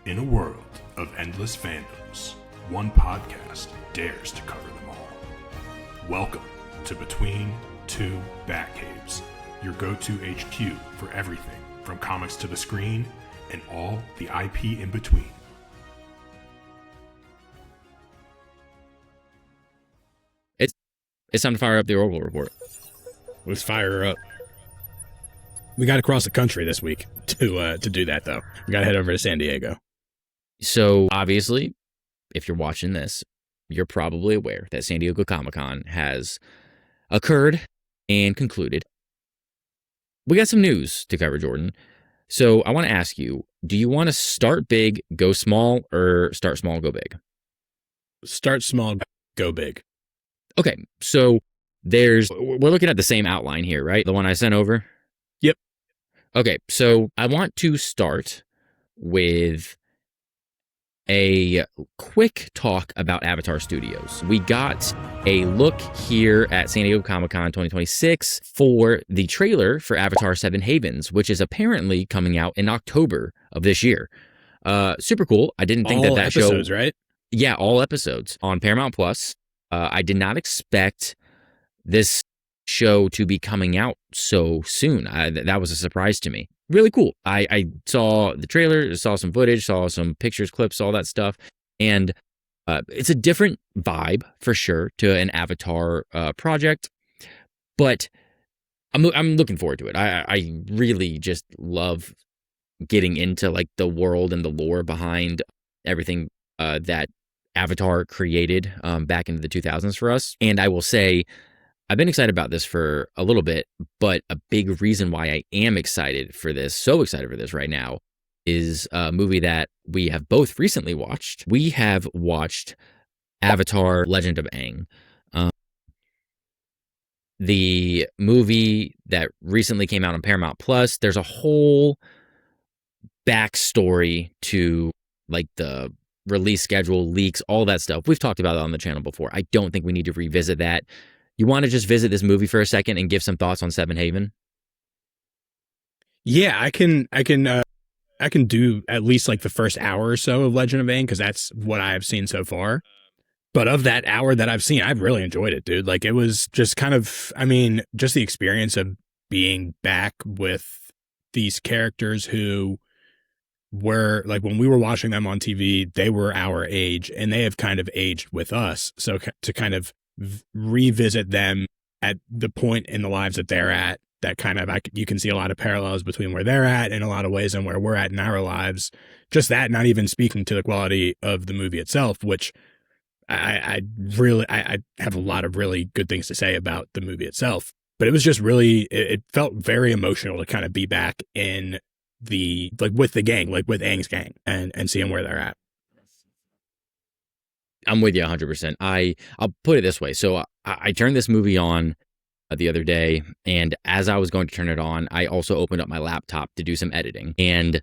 In a world of endless fandoms, one podcast dares to cover them all. Welcome to Between Two Batcaves, your go-to HQ for everything from comics to the screen and all the IP in between. It's time to fire up the Oracle Report. Let's fire her up. We got to cross the country this week to do that, though. We got to head over to San Diego. So, obviously, if you're watching this, you're probably aware that San Diego Comic-Con has occurred and concluded. We got some news to cover, Jordan. So, I want to ask you, do you want to start big, go small, or start small, go big? Start small, go big. Okay, so we're looking at the same outline here, right? The one I sent over? Yep. Okay, so I want to start with a quick talk about Avatar Studios. We got a look here at San Diego Comic-Con 2026 for the trailer for Avatar 7 Havens, which is apparently coming out in October of this year. Super cool. I didn't think all that episodes, show... right? Yeah, all episodes on Paramount Plus. I did not expect this show to be coming out so soon. That was a surprise to me. Really cool. I saw the trailer, saw some footage, saw some pictures, clips, all that stuff. And it's a different vibe for sure to an Avatar project. But I'm looking forward to it. I really just love getting into like the world and the lore behind everything that Avatar created back into the 2000s for us. And I will say, I've been excited about this for a little bit, but a big reason why I am excited for this right now, is a movie that we have both recently watched. We have watched Avatar Legend of Aang. The movie that recently came out on Paramount Plus. There's a whole backstory to like the release schedule, leaks, all that stuff. We've talked about it on the channel before. I don't think we need to revisit that. You want to just visit this movie for a second and give some thoughts on Seven Haven? Yeah, I can do at least like the first hour or so of Legend of Aang, because that's what I have seen so far. But of that hour that I've seen, I've really enjoyed it, dude. Like, it was just kind of, just the experience of being back with these characters who were, like, when we were watching them on TV, they were our age, and they have kind of aged with us. So to kind of revisit them at the point in the lives that they're at, that kind of, you can see a lot of parallels between where they're at in a lot of ways and where we're at in our lives. Just that, not even speaking to the quality of the movie itself, which I have a lot of really good things to say about the movie itself. But it was just really, it felt very emotional to kind of be back in the, like, with the gang, like with Aang's gang, and seeing where they're at. I'm with you 100%. I'll put it this way. So I turned this movie on the other day, and as I was going to turn it on, I also opened up my laptop to do some editing. And,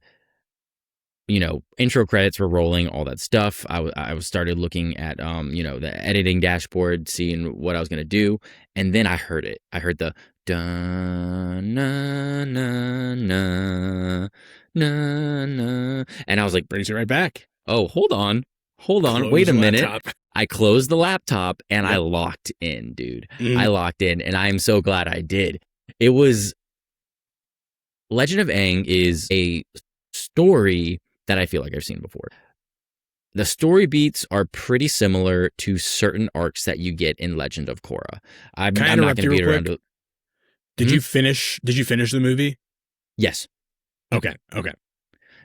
intro credits were rolling, all that stuff. I started looking at, the editing dashboard, seeing what I was going to do. And then I heard it. I heard the dun, na, na, na, na, na. And I was like, Brings you right back. Oh, hold on. Close Wait a the minute. laptop. I closed the laptop and I locked in, dude. I locked in, and I'm so glad I did. It was... Legend of Aang is a story that I feel like I've seen before. The story beats are pretty similar to certain arcs that you get in Legend of Korra. I'm not going to beat around. Did you finish the movie? Yes. Okay.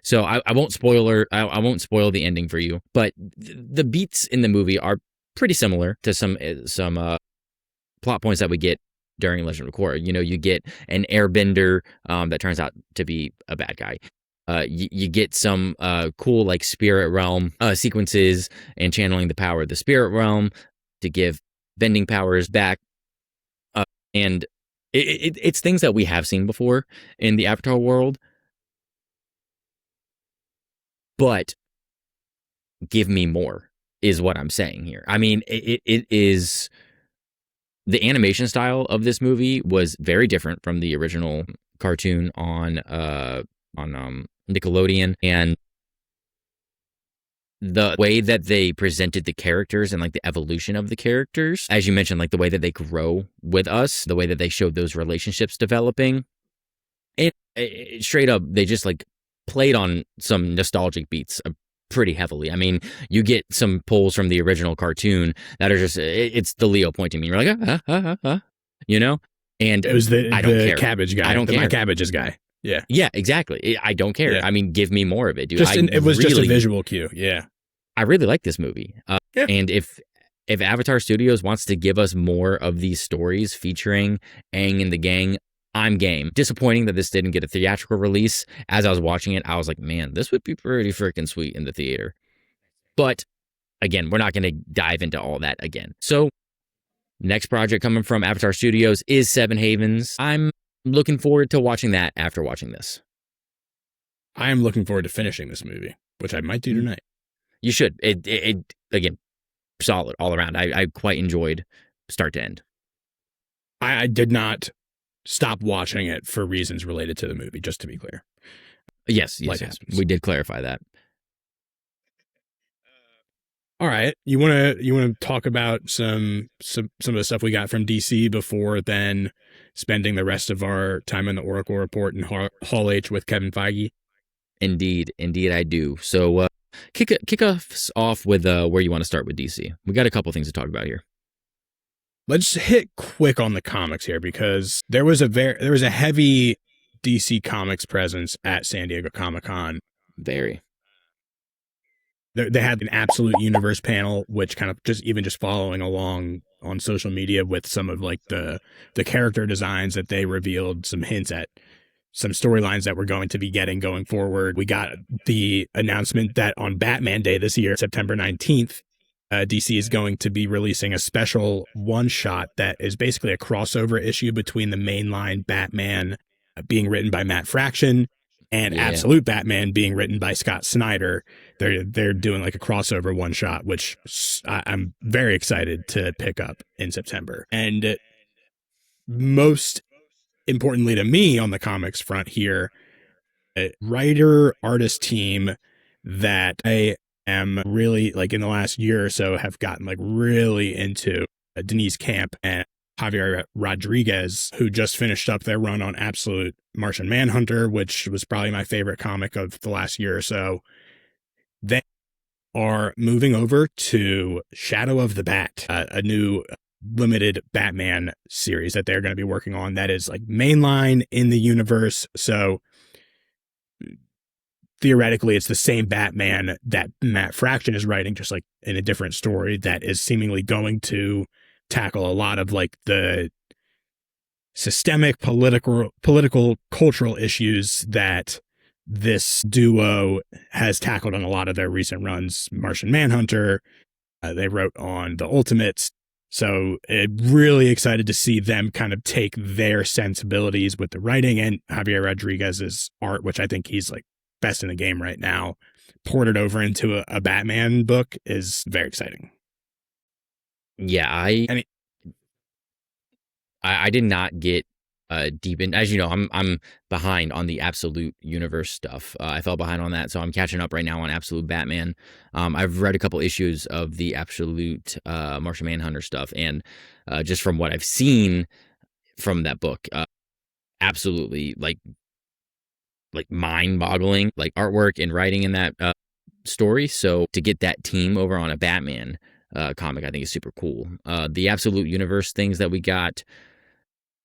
So I won't spoil the ending for you, but the beats in the movie are pretty similar to some plot points that we get during Legend of Korra. You get an airbender that turns out to be a bad guy. You get some cool like spirit realm sequences and channeling the power of the spirit realm to give bending powers back. And it's things that we have seen before in the Avatar world. But give me more is what I'm saying here. It is... The animation style of this movie was very different from the original cartoon on Nickelodeon, and the way that they presented the characters and like the evolution of the characters, as you mentioned, like the way that they grow with us, the way that they showed those relationships developing, it straight up, they just like played on some nostalgic beats pretty heavily. I mean, you get some pulls from the original cartoon that are just, it's the Leo pointing me. You're like, you know? And It was I don't care. cabbage guy. I don't care. My cabbages guy. Yeah. Yeah, exactly. I don't care. Yeah. I mean, give me more of it, dude. It was just a visual cue. Yeah. I really like this movie. Yeah. And if Avatar Studios wants to give us more of these stories featuring Aang and the gang, I'm game. Disappointing that this didn't get a theatrical release. As I was watching it, I was like, man, this would be pretty freaking sweet in the theater. But again, we're not going to dive into all that again. So next project coming from Avatar Studios is Seven Havens. I'm looking forward to watching that after watching this. I am looking forward to finishing this movie, which I might do tonight. You should. It again, solid all around. I quite enjoyed start to end. I did not stop watching it for reasons related to the movie, just to be clear. Yes. Life happens. We did clarify that. All right. You wanna talk about some of the stuff we got from DC before then spending the rest of our time in the Oracle Report and Hall H with Kevin Feige? Indeed I do. So kick us off with where you want to start with DC. We got a couple things to talk about here. Let's hit quick on the comics here because there was a heavy DC Comics presence at San Diego Comic-Con. Very. They had an Absolute Universe panel, which kind of just following along on social media with some of like the character designs that they revealed, some hints at some storylines that we're going to be getting going forward. We got the announcement that on Batman Day this year, September 19th, DC is going to be releasing a special one-shot that is basically a crossover issue between the mainline Batman being written by Matt Fraction and Absolute Batman being written by Scott Snyder. They're doing like a crossover one-shot, which I'm very excited to pick up in September. And most importantly to me on the comics front here, a writer-artist team that I am really, like in the last year or so, have gotten like really into Denise Camp and Javier Rodriguez, who just finished up their run on Absolute Martian Manhunter, which was probably my favorite comic of the last year or so. They are moving over to Shadow of the Bat, a new limited Batman series that they're going to be working on that is like mainline in the universe. So theoretically, it's the same Batman that Matt Fraction is writing, just like in a different story that is seemingly going to tackle a lot of like the systemic political cultural issues that this duo has tackled on a lot of their recent runs. Martian Manhunter, they wrote on The Ultimates. So really excited to see them kind of take their sensibilities with the writing and Javier Rodriguez's art, which I think he's like best in the game right now, ported over into a Batman book is very exciting. Yeah, I did not get deep in. As you know, I'm behind on the Absolute Universe stuff. I fell behind on that, so I'm catching up right now on Absolute Batman. I've read a couple issues of the Absolute Martian Manhunter stuff, and just from what I've seen from that book, absolutely like mind-boggling, like artwork and writing in that story. So to get that team over on a Batman comic, I think is super cool. The Absolute Universe things that we got.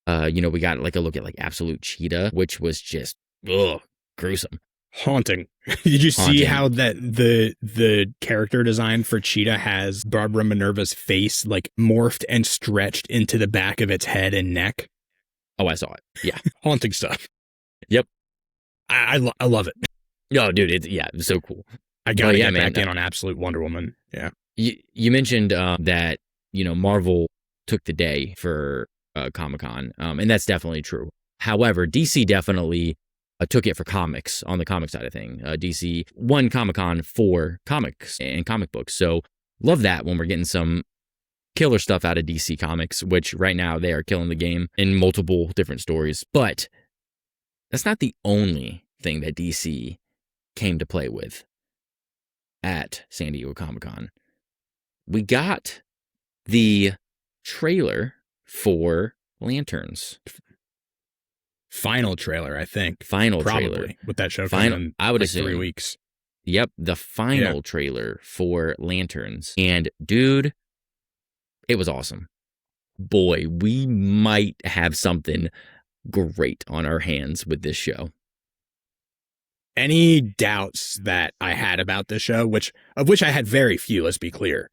We got like a look at like Absolute Cheetah, which was just gruesome, haunting. Did you see how that the character design for Cheetah has Barbara Minerva's face like morphed and stretched into the back of its head and neck? Oh, I saw it. Yeah, haunting stuff. Yep, I love it. Oh, dude, it's so cool. I gotta get back in on Absolute Wonder Woman. Yeah, you mentioned that Marvel took the day for Comic-Con, and that's definitely true. However, DC definitely took it for comics on the comic side of thing. DC won Comic-Con for comics and comic books, so love that when we're getting some killer stuff out of DC Comics, which right now they are killing the game in multiple different stories. But that's not the only thing that DC came to play with. at San Diego Comic-Con, we got the trailer for Lanterns. Final trailer, I think. Final Probably, trailer. with that show Final, coming in I would like assume 3 weeks. Yep, the final trailer for Lanterns. And dude, it was awesome. Boy, we might have something great on our hands with this show. Any doubts that I had about this show, which I had very few, let's be clear,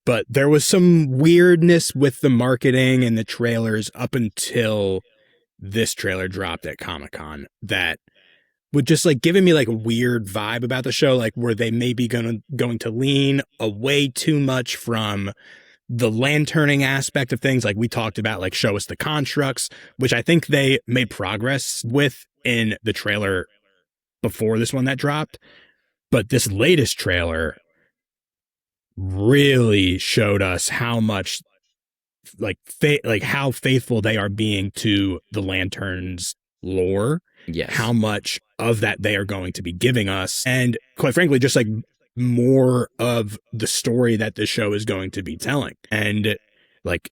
but there was some weirdness with the marketing and the trailers up until this trailer dropped at Comic-Con that would just like giving me like a weird vibe about the show, like were they maybe going to lean away too much from the lanterning aspect of things, like we talked about, like show us the constructs, which I think they made progress with in the trailer before this one that dropped. But this latest trailer really showed us how much like how faithful they are being to the Lanterns lore. Yes. How much of that they are going to be giving us. And quite frankly, just like more of the story that this show is going to be telling. And like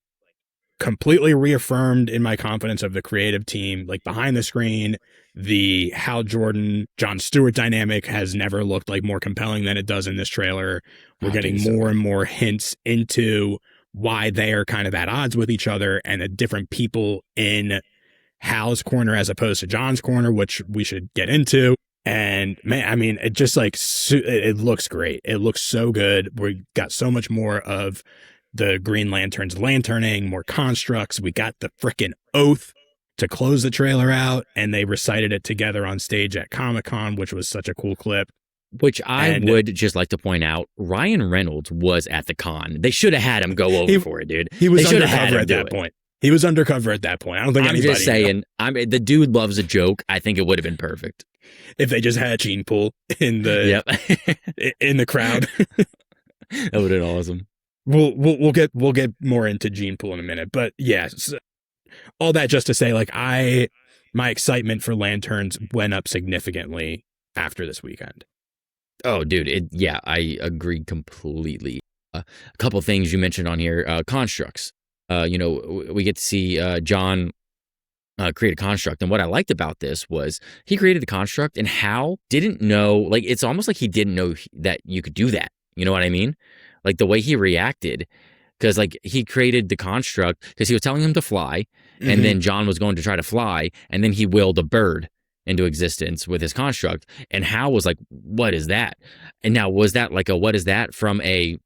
completely reaffirmed in my confidence of the creative team, like behind the screen, the Hal Jordan, Jon Stewart dynamic has never looked like more compelling than it does in this trailer. We're getting more and more hints into why they are kind of at odds with each other and the different people in Hal's corner as opposed to John's corner, which we should get into. And man, I mean, it just like, it looks great. It looks so good. We got so much more of the Green Lantern's lanterning, more constructs. We got the frickin' oath to close the trailer out, and they recited it together on stage at Comic-Con, which was such a cool clip. Which I would just like to point out, Ryan Reynolds was at the con. They should have had him go over for it, dude. He was undercover at that point. He was undercover at that point. I don't think anybody. I'm just saying, the dude loves a joke. I think it would have been perfect if they just had Gene Pool in the in the crowd. That would have been awesome. We'll get more into Gene Pool in a minute, but yes, all that just to say, like my excitement for Lanterns went up significantly after this weekend. Oh, dude, I agree completely. A couple things you mentioned on here, constructs. We get to see John create a construct, and what I liked about this was he created the construct, and Hal didn't know. Like, it's almost like he didn't know that you could do that. You know what I mean? Like the way he reacted, because like he created the construct because he was telling him to fly, and then John was going to try to fly, and then he willed a bird into existence with his construct, and Hal was like, "What is that?" And now, was that like a "what is that" from a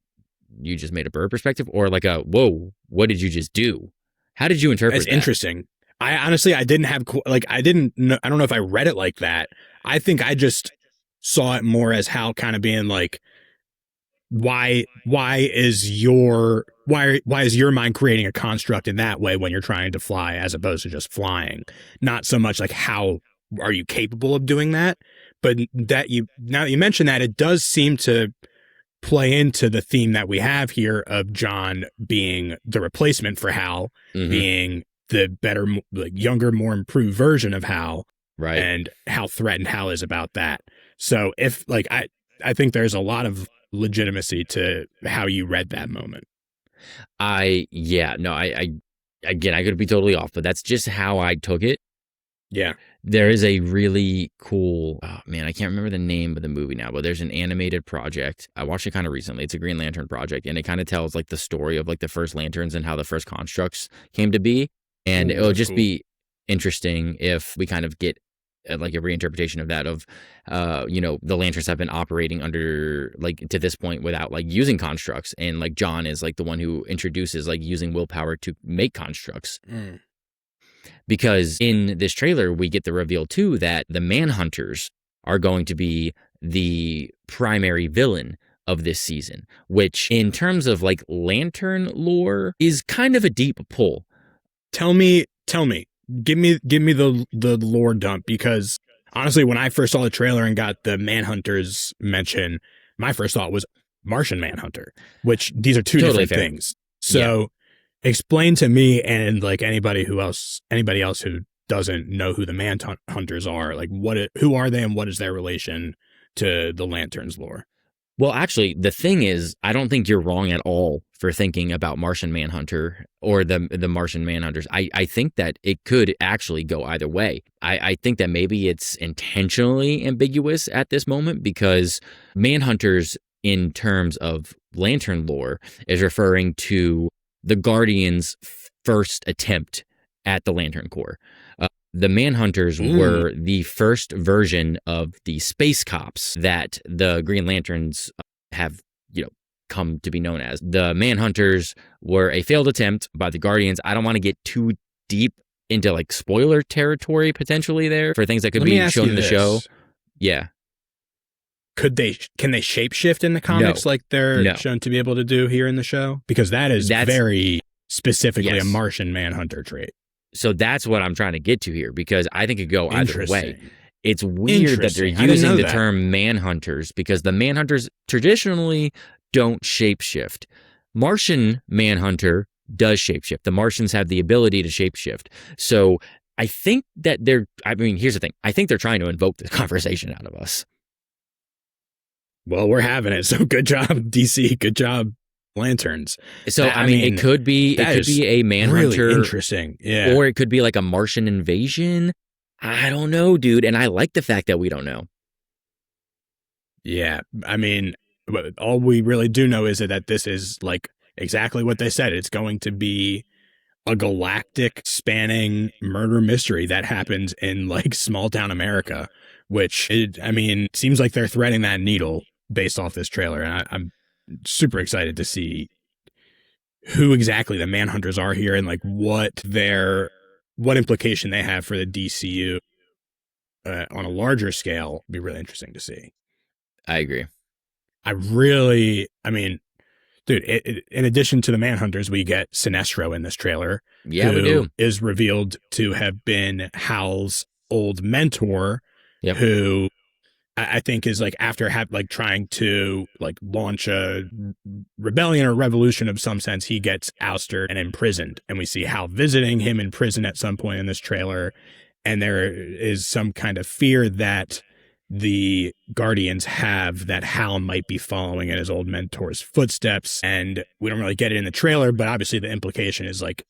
"you just made a bird" perspective, or like a "whoa, what did you just do"? How did you interpret that? It's interesting. I honestly, I didn't have like I didn't know, I don't know if I read it like that. I think I just saw it more as Hal kind of being like, why is your mind creating a construct in that way when you're trying to fly as opposed to just flying? Not so much like how are you capable of doing that, but now that you mention that, it does seem to play into the theme that we have here of John being the replacement for Hal, being the better, like, younger, more improved version of Hal, right? And how threatened Hal is about that. So if like I think there's a lot of legitimacy to how you read that moment. I again, I could be totally off, but that's just how I took it. Yeah. There is a really cool, oh man, I can't remember the name of the movie now, but there's an animated project. I watched it kind of recently. It's a Green Lantern project, and it kind of tells like the story of like the first lanterns and how the first constructs came to be. And it'll just be interesting if we kind of get like a reinterpretation of that, of the lanterns have been operating under like to this point without like using constructs, and like John is like the one who introduces like using willpower to make constructs. Because in this trailer we get the reveal too that the Manhunters are going to be the primary villain of this season, which in terms of like lantern lore is kind of a deep pull. Tell me, give me the lore dump, because honestly, when I first saw the trailer and got the Manhunters mention, my first thought was Martian Manhunter, which these are two different things. So explain to me and like anybody else who doesn't know who the Manhunters are, like who are they and what is their relation to the Lanterns lore? Well, actually, the thing is, I don't think you're wrong at all for thinking about Martian Manhunter or the Martian Manhunters. I think that it could actually go either way. I think that maybe it's intentionally ambiguous at this moment because Manhunters, in terms of Lantern lore, is referring to the Guardians' first attempt at the Lantern Corps. The Manhunters were the first version of the space cops that the Green Lanterns have, come to be known as. The Manhunters were a failed attempt by the Guardians. I don't want to get too deep into like spoiler territory potentially there for things that could be shown in the show. Yeah. Can they shapeshift in the comics like they're shown to be able to do here in the show? Because that's very specifically a Martian Manhunter trait. So that's what I'm trying to get to here, because I think it could go either way. It's weird that they're using the term Manhunters because the Manhunters traditionally don't shapeshift. Martian Manhunter does shapeshift. The Martians have the ability to shapeshift. So I think that here's the thing. I think they're trying to invoke this conversation out of us. Well, we're having it. So good job, DC. Good job, Lanterns. So it could be a Manhunter, really interesting, yeah, or it could be like a Martian invasion. I don't know, dude, and I like the fact that we don't know. Yeah, all we really do know is that this is like exactly what they said. It's going to be a galactic spanning murder mystery that happens in like small town America, which seems like they're threading that needle based off this trailer, and I'm super excited to see who exactly the Manhunters are here and like what implication they have for the DCU on a larger scale. Be really interesting to see. I agree. Dude, in addition to the Manhunters, we get Sinestro in this trailer. Yeah, we do. Is revealed to have been Hal's old mentor, who I think is like after trying to like launch a rebellion or revolution of some sense, he gets ousted and imprisoned. And we see Hal visiting him in prison at some point in this trailer. And there is some kind of fear that the Guardians have that Hal might be following in his old mentor's footsteps. And we don't really get it in the trailer, but obviously the implication is like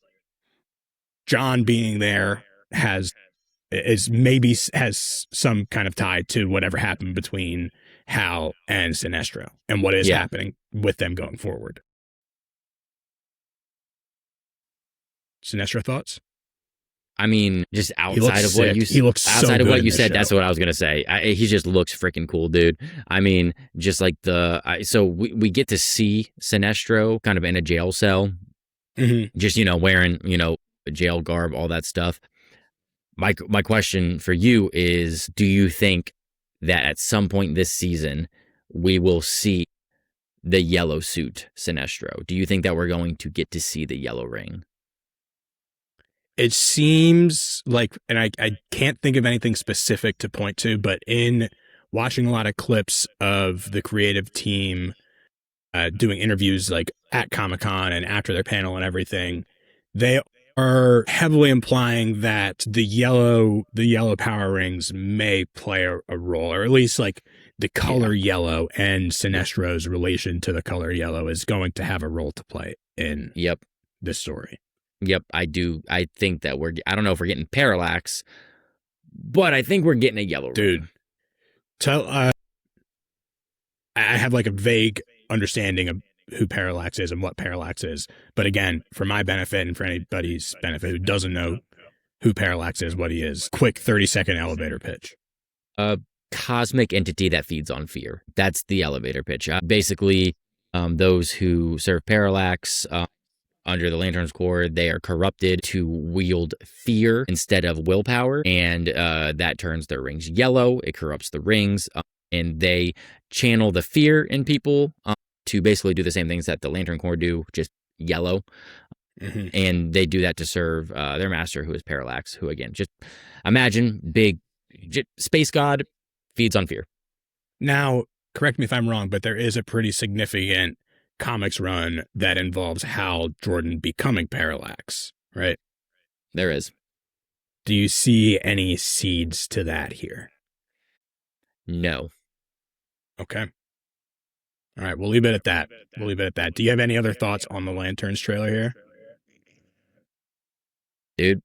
John being there has some kind of tie to whatever happened between Hal and Sinestro and what is happening with them going forward. Sinestro thoughts? Just outside of what you said, that's what I was gonna say. He just looks freaking cool, dude. Just like so we get to see Sinestro kind of in a jail cell, just wearing jail garb, all that stuff. My question for you is: do you think that at some point this season we will see the yellow suit Sinestro? Do you think that we're going to get to see the yellow ring? It seems like, and I can't think of anything specific to point to, but in watching a lot of clips of the creative team doing interviews like at Comic-Con and after their panel and everything, they are heavily implying that the yellow power rings may play a role, or at least like the color yellow and Sinestro's relation to the color yellow is going to have a role to play in this story. Yep, I do. I think that I don't know if we're getting Parallax, but I think we're getting a yellow ring. Dude, I have like a vague understanding of who Parallax is and what Parallax is. But again, for my benefit and for anybody's benefit who doesn't know who Parallax is, what he is, quick 30-second elevator pitch. A cosmic entity that feeds on fear. That's the elevator pitch. Basically, those who serve Parallax under the Lantern's Corps, they are corrupted to wield fear instead of willpower, and that turns their rings yellow. It corrupts the rings, and they channel the fear in people to basically do the same things that the Lantern Corps do, just yellow. And they do that to serve their master, who is Parallax, who, again, just imagine big space god feeds on fear. Now, correct me if I'm wrong, but there is a pretty significant comics run that involves Hal Jordan becoming Parallax, right? There is. Do you see any seeds to that here? No. Okay. All right, we'll leave it at that. We'll leave it at that. Do you have any other thoughts on the Lanterns trailer here? Dude,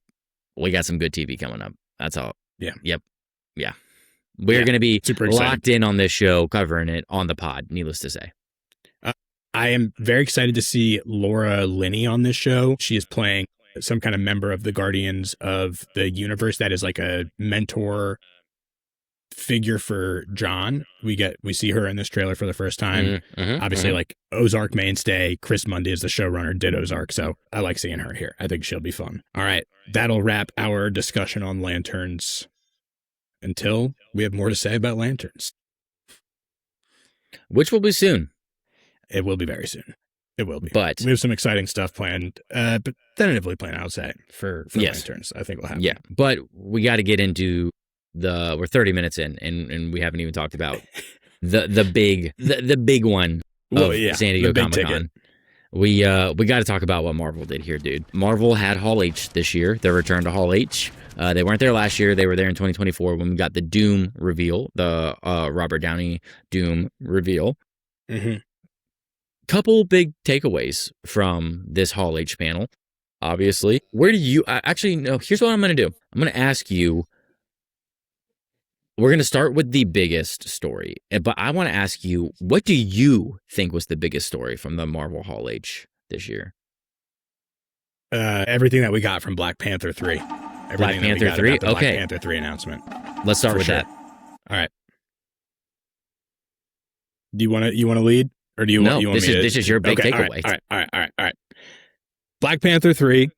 we got some good TV coming up. That's all. Yeah. Yep. Yeah. We're going to be super locked in on this show, covering it on the pod, needless to say. I am very excited to see Laura Linney on this show. She is playing some kind of member of the Guardians of the Universe that is like a mentor figure for John. We see her in this trailer for the first time. Obviously, like Ozark mainstay, Chris Mundy is the showrunner, did Ozark, so I like seeing her here. I think she'll be fun. All right, that'll wrap our discussion on Lanterns until we have more to say about Lanterns. Which will be soon. It will be very soon. It will be. But we have some exciting stuff planned, but tentatively planned, I would say, for yes. Lanterns. I think will happen. Yeah, but we got to get into we're 30 minutes in, and we haven't even talked about the big one of San Diego Comic-Con. We got to talk about what Marvel did here, dude. Marvel had Hall H this year. Their return to Hall H. They weren't there last year. They were there in 2024 when we got the Doom reveal, the Robert Downey Doom reveal. Couple big takeaways from this Hall H panel. Obviously, where do you actually? No. Here's what I'm going to do. I'm going to ask you. We're going to start with the biggest story, but I want to ask you, what do you think was the biggest story from the Marvel Hall H this year? Everything that we got from Black Panther 3. Black Panther 3? Okay. Black Panther 3 announcement. Let's start with that. All right. Do you want to lead? Or do you want me to? This is your big takeaway. All right. Black Panther 3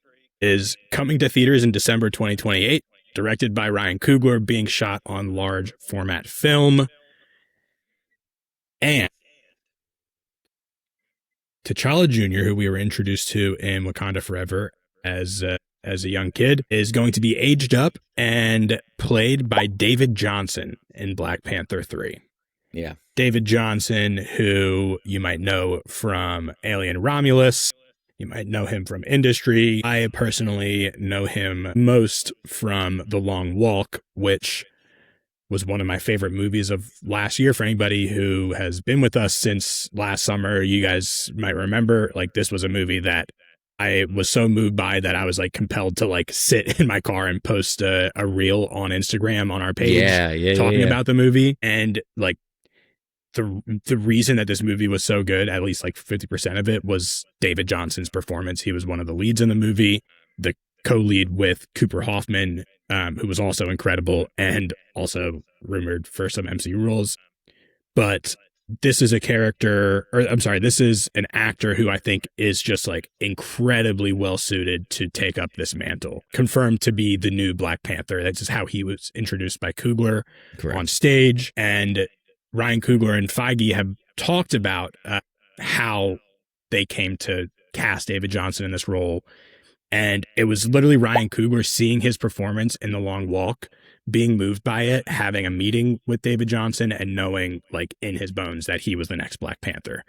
is coming to theaters in December 2028. Directed by Ryan Coogler, being shot on large format film. And T'Challa Jr., who we were introduced to in Wakanda Forever as a young kid, is going to be aged up and played by David Johnson in Black Panther 3. Yeah. David Johnson, who you might know from Alien Romulus. You might know him from Industry. I personally know him most from The Long Walk, which was one of my favorite movies of last year. For anybody who has been with us since last summer, you guys might remember, like, this was a movie that I was so moved by that I was like compelled to like sit in my car and post a reel on Instagram on our page talking about the movie. And like, the reason that this movie was so good, at least like 50% of it, was David Johnson's performance. He was one of the leads in the movie, the co-lead with Cooper Hoffman, who was also incredible and also rumored for some MCU roles. But this is this is an actor who I think is just like incredibly well suited to take up this mantle. Confirmed to be the new Black Panther. That's just how he was introduced by Coogler on stage. And Ryan Coogler and Feige have talked about how they came to cast David Johnson in this role. And it was literally Ryan Coogler seeing his performance in The Long Walk, being moved by it, having a meeting with David Johnson and knowing like in his bones that he was the next Black Panther.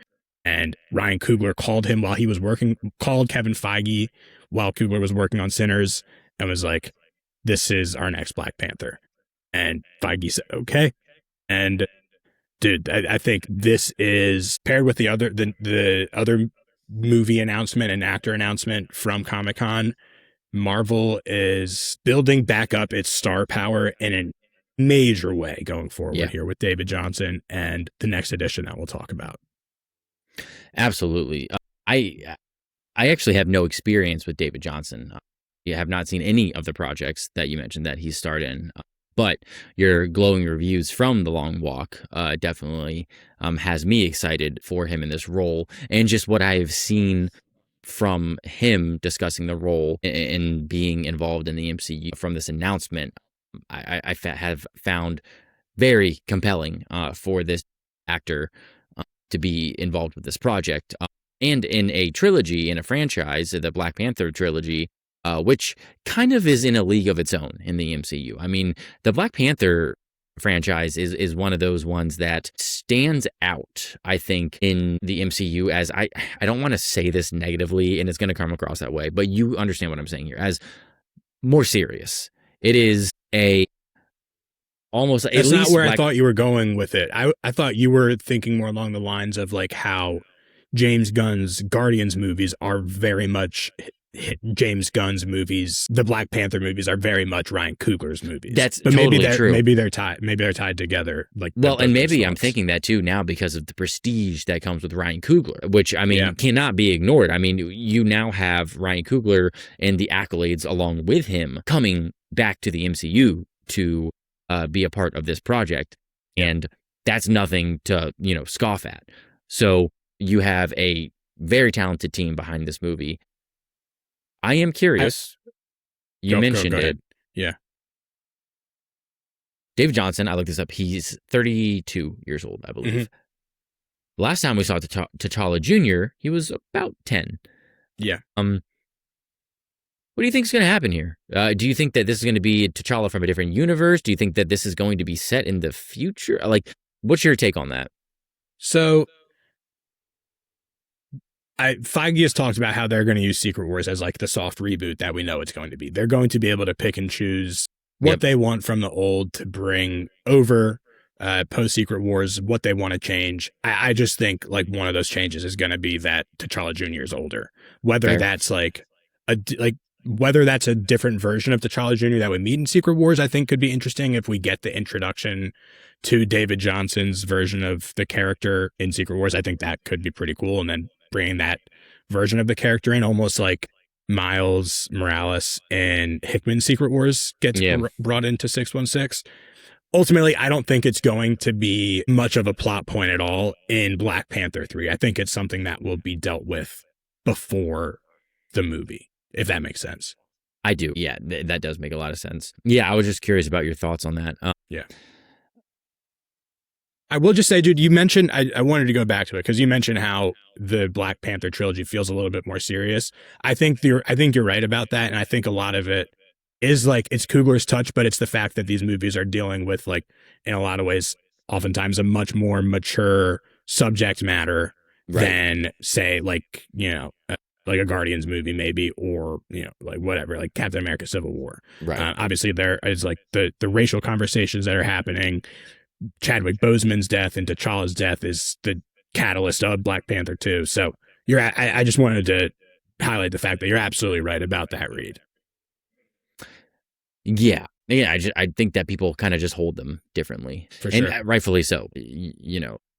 And Ryan Coogler called Kevin Feige while Coogler was working on Sinners and was like, this is our next Black Panther. And Feige said, okay. And dude, I think this is paired with the other movie announcement and actor announcement from Comic-Con. Marvel is building back up its star power in a major way going forward here with David Johnson and the next edition that we'll talk about. Absolutely. I actually have no experience with David Johnson. I have not seen any of the projects that you mentioned that he's starred in. But your glowing reviews from The Long Walk definitely has me excited for him in this role. And just what I have seen from him discussing the role and being involved in the MCU from this announcement, I have found very compelling for this actor to be involved with this project. And in a trilogy, in a franchise, the Black Panther trilogy, which kind of is in a league of its own in the MCU. I mean, the Black Panther franchise is one of those ones that stands out, I think, in the MCU as, I don't want to say this negatively, and it's going to come across that way, but you understand what I'm saying here, as more serious. It is a almost at That's not least where I thought you were going with it. I thought you were thinking more along the lines of like how James Gunn's Guardians movies are very much James Gunn's movies. The Black Panther movies are very much Ryan Coogler's movies. That's but totally maybe true. Maybe they're tied. Maybe they're tied together. Like well, and maybe I'm thinking that too now because of the prestige that comes with Ryan Coogler, which I mean cannot be ignored. I mean, you now have Ryan Coogler and the accolades along with him coming back to the MCU to be a part of this project, and that's nothing to scoff at. So you have a very talented team behind this movie. I am curious. You mentioned it. Yeah. David Johnson, I looked this up. He's 32 years old, I believe. Mm-hmm. Last time we saw T'Challa Jr., he was about 10. Yeah. What do you think is going to happen here? Do you think that this is going to be T'Challa from a different universe? Do you think that this is going to be set in the future? Like, what's your take on that? So, Feige has talked about how they're going to use Secret Wars as like the soft reboot that we know it's going to be. They're going to be able to pick and choose what they want from the old to bring over post Secret Wars, what they want to change. I just think like one of those changes is going to be that T'Challa Jr. is older. Whether that's whether that's a different version of T'Challa Jr. that we meet in Secret Wars, I think could be interesting if we get the introduction to David Johnson's version of the character in Secret Wars. I think that could be pretty cool. And then bringing that version of the character in, almost like Miles Morales and Hickman's Secret Wars gets brought into 616. Ultimately, I don't think it's going to be much of a plot point at all in Black Panther 3. I think it's something that will be dealt with before the movie, if that makes sense. I do. Yeah, that does make a lot of sense. Yeah, I was just curious about your thoughts on that. Yeah. I will just say, dude, you mentioned, I wanted to go back to it because you mentioned how the Black Panther trilogy feels a little bit more serious. I think you're right about that. And I think a lot of it is like, it's Coogler's touch, but it's the fact that these movies are dealing with, like, in a lot of ways, oftentimes a much more mature subject matter than, say, like, like a Guardians movie maybe, or, like whatever, like Captain America Civil War. Right. Obviously, there is like the racial conversations that are happening. Chadwick Boseman's death and T'Challa's death is the catalyst of Black Panther 2. So I just wanted to highlight the fact that you're absolutely right about that read. Yeah. I think that people kind of just hold them differently. For sure. And rightfully so.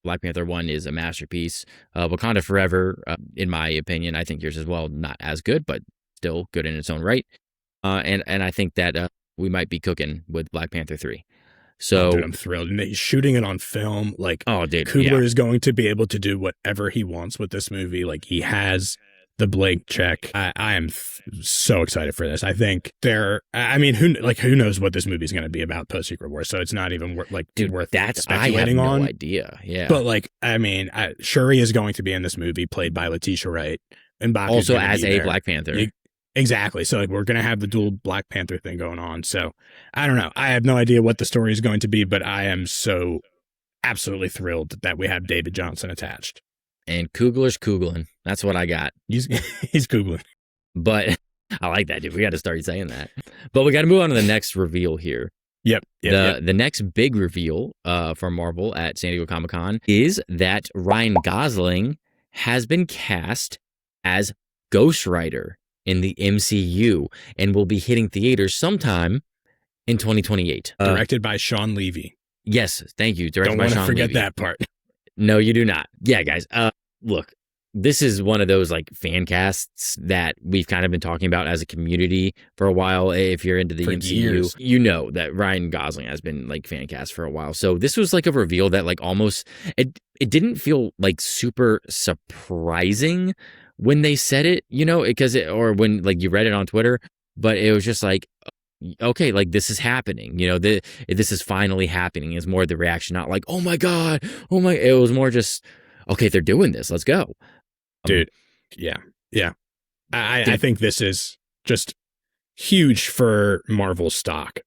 Black Panther 1 is a masterpiece. Wakanda Forever, in my opinion, I think yours as well, not as good, but still good in its own right. And I think that we might be cooking with Black Panther 3. So, dude, I'm thrilled. And he's shooting it on film. Like, dude, Coogler is going to be able to do whatever he wants with this movie. Like, he has the blank check. I am so excited for this. I think who knows what this movie is going to be about post Secret Wars. So it's not even worth speculating on. I have no idea. Yeah. But like, I mean, Shuri is going to be in this movie, played by Letitia Wright, and also as a Black Panther. Exactly. So like, we're going to have the dual Black Panther thing going on. So I don't know. I have no idea what the story is going to be, but I am so absolutely thrilled that we have David Johnson attached. And Coogler's Coogling. That's what I got. He's Coogling. But I like that, dude. We got to start saying that. But we got to move on to the next reveal here. Yep. The next big reveal from Marvel at San Diego Comic-Con is that Ryan Gosling has been cast as Ghost Rider in the MCU and will be hitting theaters sometime in 2028. Directed by Sean Levy. Yes, thank you. Directed by Sean Levy. Don't want to forget that part. No, you do not. Yeah, guys. Look, this is one of those like fan casts that we've kind of been talking about as a community for a while. If you're into the MCU, years. You know that Ryan Gosling has been like fan cast for a while. So this was like a reveal that like almost it didn't feel like super surprising when they said it, or when like you read it on Twitter, but it was just like, okay, like this is happening, this is finally happening is more the reaction, not like, oh my God, it was more just, okay, they're doing this, let's go. Dude. Yeah. I think this is just huge for Marvel stock.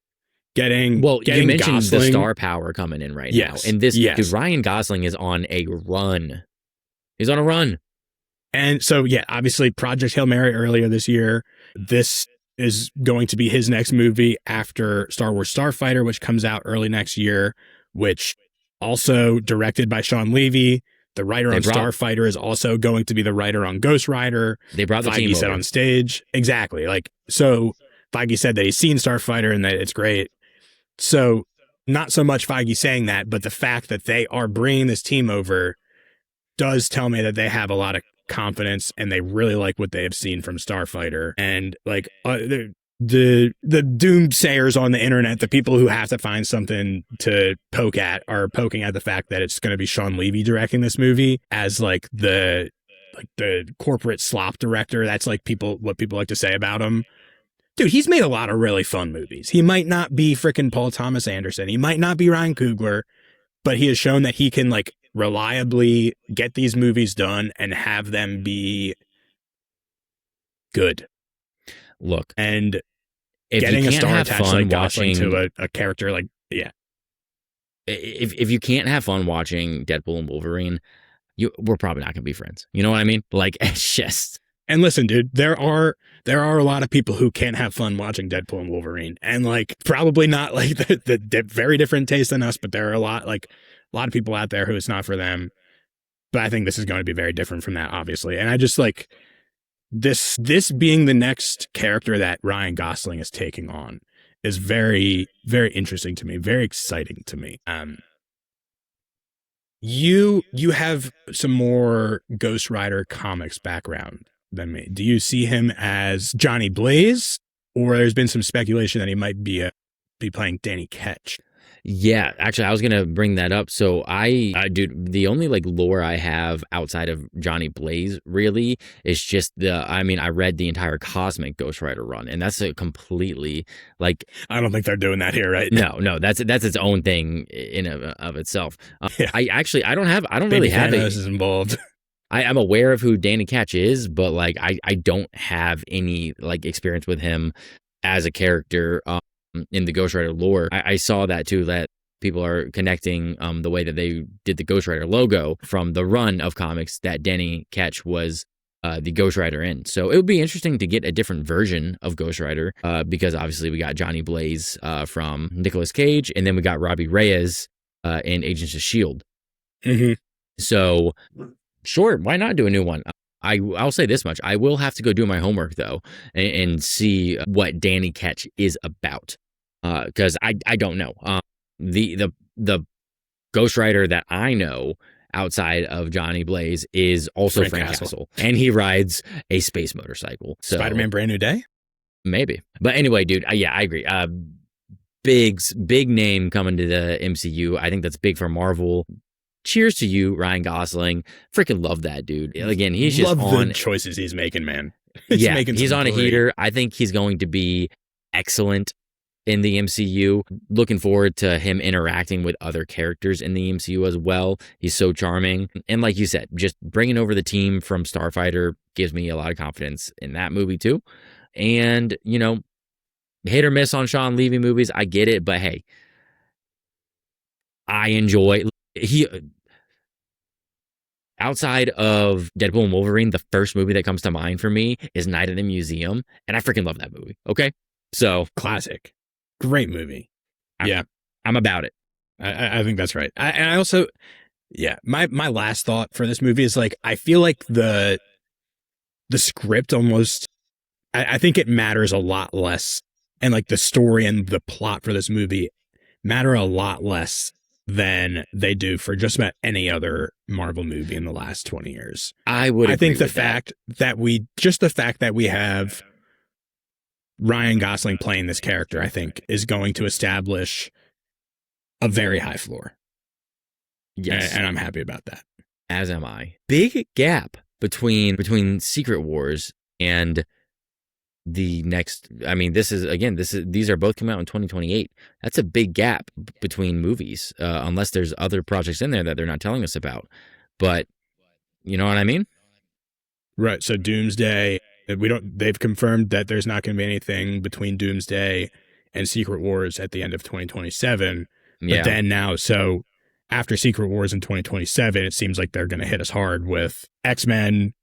Getting you mentioned Gosling, the star power coming in right now. And this, dude, Ryan Gosling is on a run. He's on a run. And so, yeah, obviously Project Hail Mary earlier this year. This is going to be his next movie after Star Wars Starfighter, which comes out early next year, which also directed by Sean Levy. The writer on Starfighter is also going to be the writer on Ghost Rider. They brought the Feige team said over on stage. Exactly. Like, so Feige said that he's seen Starfighter and that it's great. So not so much Feige saying that, but the fact that they are bringing this team over does tell me that they have a lot of confidence and they really like what they have seen from Starfighter. And like the doomsayers on the internet, the people who have to find something to poke at, are poking at the fact that it's going to be Sean Levy directing this movie as like the corporate slop director. That's like what people like to say about him. Dude, he's made a lot of really fun movies. He might not be freaking Paul Thomas Anderson. He might not be Ryan Coogler, but he has shown that he can like reliably get these movies done and have them be good. Look, and if getting you a can't star have attached fun like Gosling watching to a character like, yeah. If you can't have fun watching Deadpool and Wolverine, we're probably not gonna be friends. You know what I mean? Like, it's just. And listen, dude, there are a lot of people who can't have fun watching Deadpool and Wolverine, and like probably not like the very different taste than us, but there are a lot of people out there who it's not for them. But I think this is going to be very different from that, obviously. And I just like this being the next character that Ryan Gosling is taking on is very, very interesting to me, very exciting to me. You have some more Ghost Rider comics background than me. Do you see him as Johnny Blaze, or there's been some speculation that he might be playing Danny Ketch? Yeah, actually, I was gonna bring that up. So dude, the only like lore I have outside of Johnny Blaze really is just I read the entire Cosmic Ghost Rider run, and that's a completely like. I don't think they're doing that here, right? No, that's its own thing in of itself. Yeah. I don't really have it. Thanos is involved. I'm aware of who Danny Ketch is, but like I don't have any like experience with him as a character. In the Ghost Rider lore, I saw that too, that people are connecting the way that they did the Ghost Rider logo from the run of comics that Danny Ketch was the Ghost Rider in. So it would be interesting to get a different version of Ghost Rider because obviously we got Johnny Blaze from Nicolas Cage, and then we got Robbie Reyes in Agents of S.H.I.E.L.D. Mm-hmm. So sure, why not do a new one? I'll say this much. I will have to go do my homework though and see what Danny Ketch is about. Because I don't know. The Ghost Rider that I know outside of Johnny Blaze is also Frank Castle, and he rides a space motorcycle. So Spider-Man: Brand New Day, maybe. But anyway, dude, yeah, I agree. Big name coming to the MCU. I think that's big for Marvel. Cheers to you, Ryan Gosling. Freaking love that dude. Again, he's just on the choices he's making, man. He's on a heater. I think he's going to be excellent in the MCU. Looking forward to him interacting with other characters in the MCU as well. He's so charming. And like you said, just bringing over the team from Starfighter gives me a lot of confidence in that movie too. And, you know, hit or miss on Sean Levy movies, I get it. But hey, I enjoy... Outside of Deadpool and Wolverine, the first movie that comes to mind for me is Night at the Museum. And I freaking love that movie. Okay? So... Classic. Great movie. I'm about it. I think that's right. I also, my last thought for this movie is like, I feel like the script almost, I think it matters a lot less. And like the story and the plot for this movie matter a lot less than they do for just about any other Marvel movie in the last 20 years. I think the fact that we have Ryan Gosling playing this character, I think, is going to establish a very high floor. Yes. And I'm happy about that. As am I. Big gap between Secret Wars and the next. I mean, these are both coming out in 2028. That's a big gap between movies, unless there's other projects in there that they're not telling us about. But you know what I mean? Right. So Doomsday. They've confirmed that there's not going to be anything between Doomsday and Secret Wars at the end of 2027. Yeah. But then now, so after Secret Wars in 2027, it seems like they're going to hit us hard with X-Men,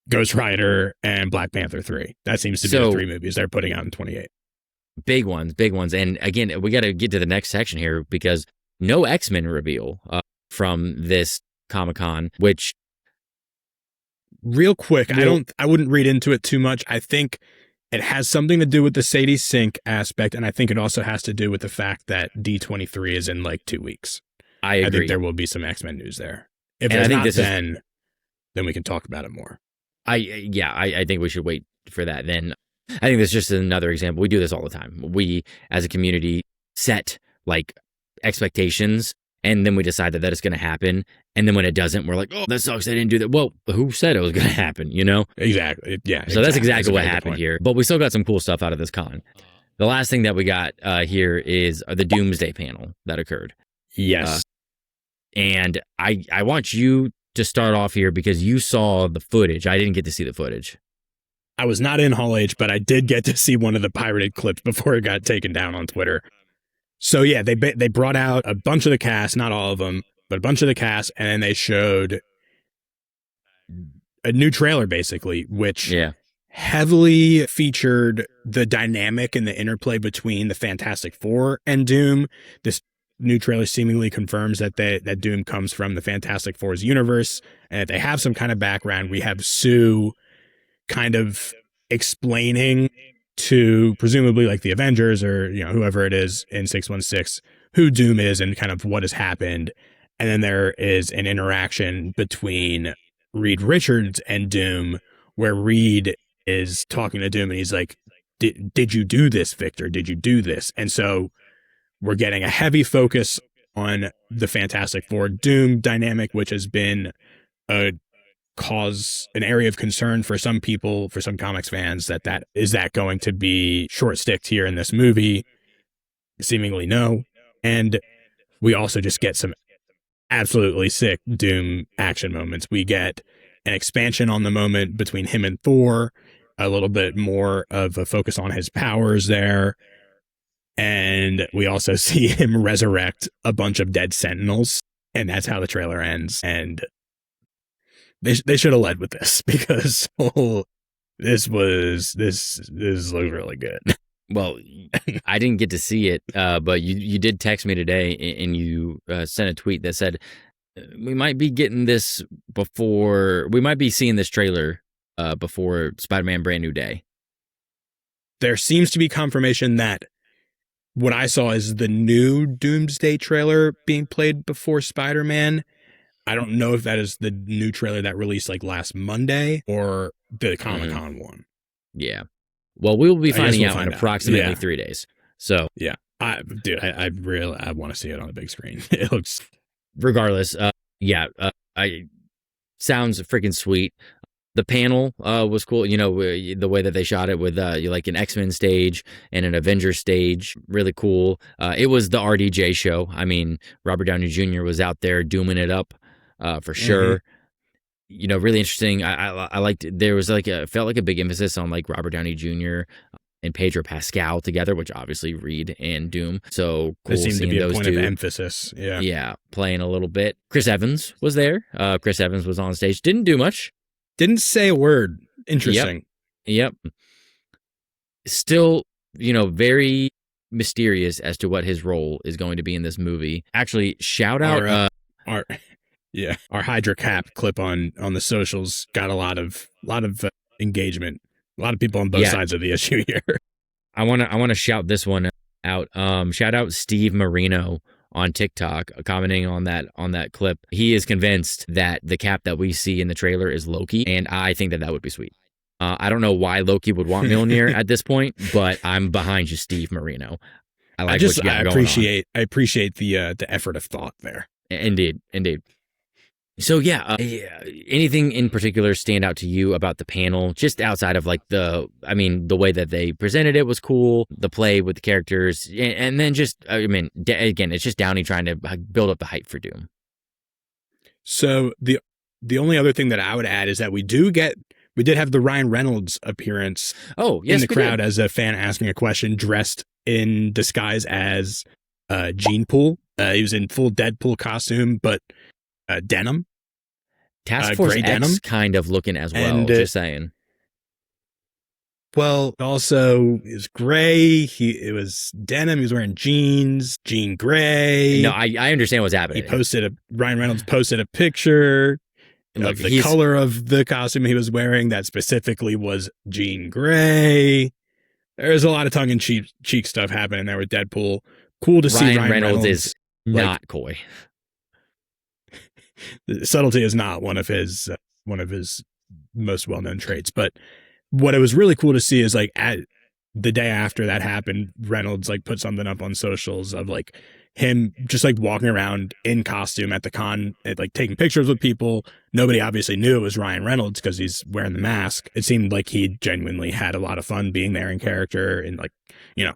Ghost Rider, and Black Panther 3. That seems to be the 3 movies they're putting out in 28. Big ones. And again, we got to get to the next section here because no X-Men reveal from this Comic-Con, which real quick, I wouldn't read into it too much. I think it has something to do with the Sadie Sink aspect, and I think it also has to do with the fact that D23 is in like 2 weeks. I agree. I think there will be some X-Men news there. If there's not, then we can talk about it more. I think we should wait for that. Then I think that's just another example. We do this all the time. We, as a community, set like expectations, and then we decide that it's going to happen. And then when it doesn't, we're like, oh, that sucks. I didn't do that. Well, who said it was going to happen? You know? Exactly. Yeah. So that's exactly what happened here. But we still got some cool stuff out of this con. The last thing that we got here is the Doomsday panel that occurred. Yes. And I want you to start off here because you saw the footage. I didn't get to see the footage. I was not in Hall H, but I did get to see one of the pirated clips before it got taken down on Twitter. So yeah, they brought out a bunch of the cast, not all of them, but a bunch of the cast, and then they showed a new trailer basically, which heavily featured the dynamic and the interplay between the Fantastic Four and Doom. This new trailer seemingly confirms that that Doom comes from the Fantastic Four's universe, and that they have some kind of background. We have Sue kind of explaining to presumably like the Avengers or, you know, whoever it is in 616 who Doom is and kind of what has happened. And then there is an interaction between Reed Richards and Doom where Reed is talking to Doom and he's like, did you do this, Victor? Did you do this? And so we're getting a heavy focus on the Fantastic Four Doom dynamic, which has been an area of concern for some people, for some comics fans, that is going to be short-sticked here in this movie? Seemingly no. And we also just get some absolutely sick Doom action moments. We get an expansion on the moment between him and Thor, a little bit more of a focus on his powers there. And we also see him resurrect a bunch of dead Sentinels. And that's how the trailer ends. And they should have led with this because this looked really good. Well, I didn't get to see it, but you did text me today and you sent a tweet that said we might be getting this we might be seeing this trailer before Spider-Man Brand New Day. There seems to be confirmation that what I saw is the new Doomsday trailer being played before Spider-Man. I don't know if that is the new trailer that released like last Monday or the Comic-Con one. Yeah. Well, we will be finding out in approximately 3 days. So yeah, I want to see it on the big screen. It looks. Regardless, sounds freaking sweet. The panel was cool. You know, the way that they shot it with like an X-Men stage and an Avengers stage, really cool. It was the RDJ show. I mean, Robert Downey Jr. was out there dooming it up for sure. Mm-hmm. You know, really interesting. I liked. There was felt like a big emphasis on like Robert Downey Jr. and Pedro Pascal together, which obviously Reed and Doom. So cool. There seemed to be a point of emphasis. Yeah, playing a little bit. Chris Evans was there. Chris Evans was on stage. Didn't do much. Didn't say a word. Interesting. Yep. Still, you know, very mysterious as to what his role is going to be in this movie. Actually, shout out our Hydra Cap clip on the socials got a lot of engagement. A lot of people on both sides of the issue here. I want to shout this one out. Shout out Steve Marino on TikTok commenting on that clip. He is convinced that the Cap that we see in the trailer is Loki, and I think that would be sweet. I don't know why Loki would want Mjolnir at this point, but I'm behind you, Steve Marino. I appreciate the effort of thought there. Indeed. So anything in particular stand out to you about the panel, just outside of like the way that they presented it was cool, the play with the characters, and then just, again, it's just Downey trying to build up the hype for Doom. So the only other thing that I would add is that we did have the Ryan Reynolds appearance in the crowd as a fan asking a question dressed in disguise as Gene Pool. He was in full Deadpool costume, but denim. Task Force gray X denim. kind of looking as well. And, Just saying. Well, also is gray. It was denim. He was wearing jeans, jean gray. No, I understand what's happening. Ryan Reynolds posted a picture Look, of the color of the costume he was wearing that specifically was jean gray. There's a lot of tongue-in-cheek stuff happening there with Deadpool. Cool to see Ryan Reynolds is not coy. Subtlety is not one of his most well-known traits, but what it was really cool to see is like at the day after that happened, Reynolds like put something up on socials of like him just like walking around in costume at the con, like taking pictures with people. Nobody obviously knew it was Ryan Reynolds because he's wearing the mask. It seemed like he genuinely had a lot of fun being there in character, and like, you know,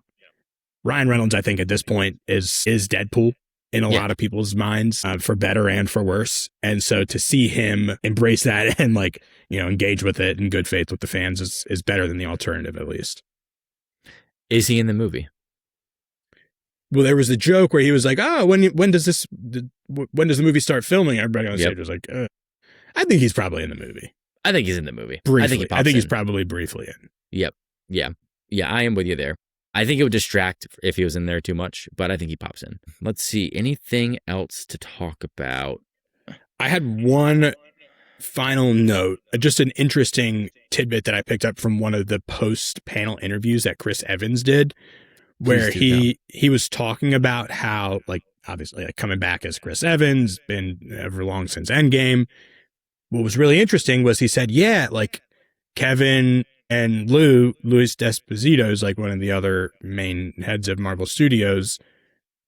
Ryan Reynolds, I think at this point is Deadpool in a lot of people's minds, for better and for worse. And so to see him embrace that and like, you know, engage with it in good faith with the fans is better than the alternative, at least. Is he in the movie? Well, there was the joke where he was like, "Oh, when does the movie start filming?" Everybody on stage was like, "I think he's probably in the movie." I think he's in the movie. Briefly. I think he's probably briefly in. Yep. Yeah. I am with you there. I think it would distract if he was in there too much, but I think he pops in. Let's see. Anything else to talk about? I had one final note, just an interesting tidbit that I picked up from one of the post-panel interviews that Chris Evans did, where he was talking about how, like, obviously, like, coming back as Chris Evans, been ever long since Endgame. What was really interesting was he said, yeah, like, Kevin and Luis Desposito is like one of the other main heads of Marvel Studios,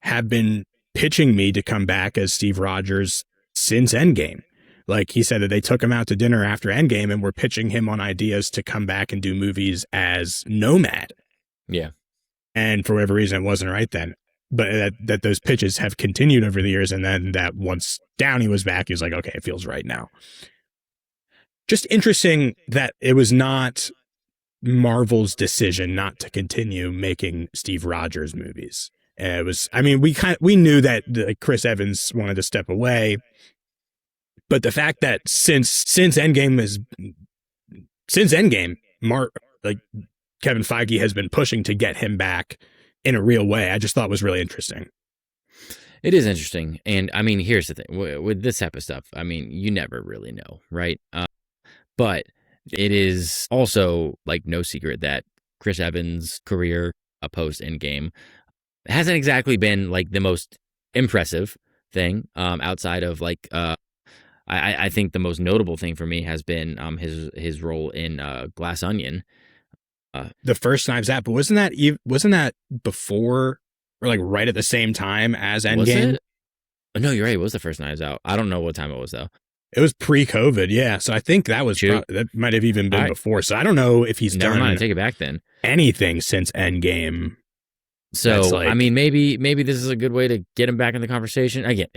have been pitching me to come back as Steve Rogers since Endgame. Like, he said that they took him out to dinner after Endgame and were pitching him on ideas to come back and do movies as Nomad. Yeah. And for whatever reason, it wasn't right then. But that those pitches have continued over the years. And then that once Downey was back, he was like, okay, it feels right now. Just interesting that it was not Marvel's decision not to continue making Steve Rogers movies. It was, I mean, we knew that Chris Evans wanted to step away, but the fact that since Endgame, like, Kevin Feige has been pushing to get him back in a real way, I just thought was really interesting. It is interesting. And I mean, here's the thing with this type of stuff. I mean, you never really know, right? But it is also like no secret that Chris Evans' career post Endgame hasn't exactly been like the most impressive thing, outside of like, I think the most notable thing for me has been his role in Glass Onion. The first Knives Out, but wasn't that before or like right at the same time as Endgame? Oh, no, you're right. It was the first Knives Out. I don't know what time it was though. It was pre-COVID, yeah. So I think that was that might have even been before. So I don't know if he's Never done mind, take it back then. Anything since Endgame. So like, I mean, maybe this is a good way to get him back in the conversation. Again,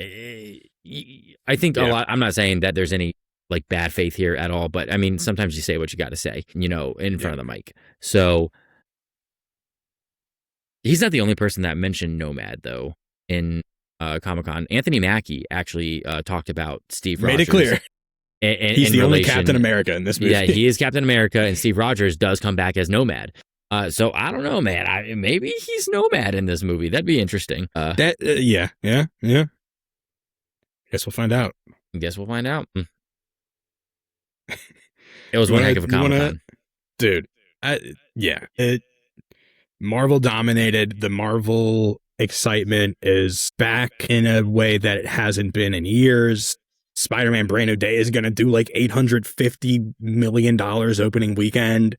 I think a lot. I'm not saying that there's any like bad faith here at all, but I mean, sometimes you say what you got to say, you know, in front of the mic. So he's not the only person that mentioned Nomad though in Comic-Con. Anthony Mackie actually talked about Steve Rogers. Made it clear. He's the only Captain America in this movie. Yeah, he is Captain America, and Steve Rogers does come back as Nomad. So I don't know, man. Maybe he's Nomad in this movie. That'd be interesting. Yeah. Guess we'll find out. It was one heck of a Comic-Con. Dude, Marvel dominated. The Marvel excitement is back in a way that it hasn't been in years. Spider-Man Brand New Day is going to do like $850 million opening weekend.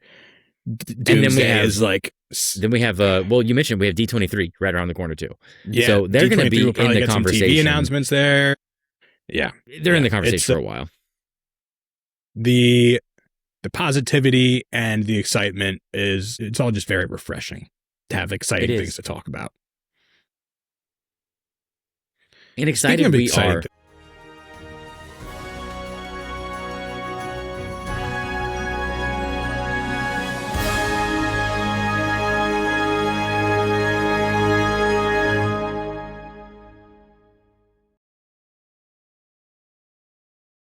Doomsday is like... Then we have, well, you mentioned we have D23 right around the corner too. Yeah, so they're going to be in the conversation. TV announcements there. Yeah. They're in the conversation for a while. The positivity and the excitement it's all just very refreshing to have exciting things to talk about. And excited we are.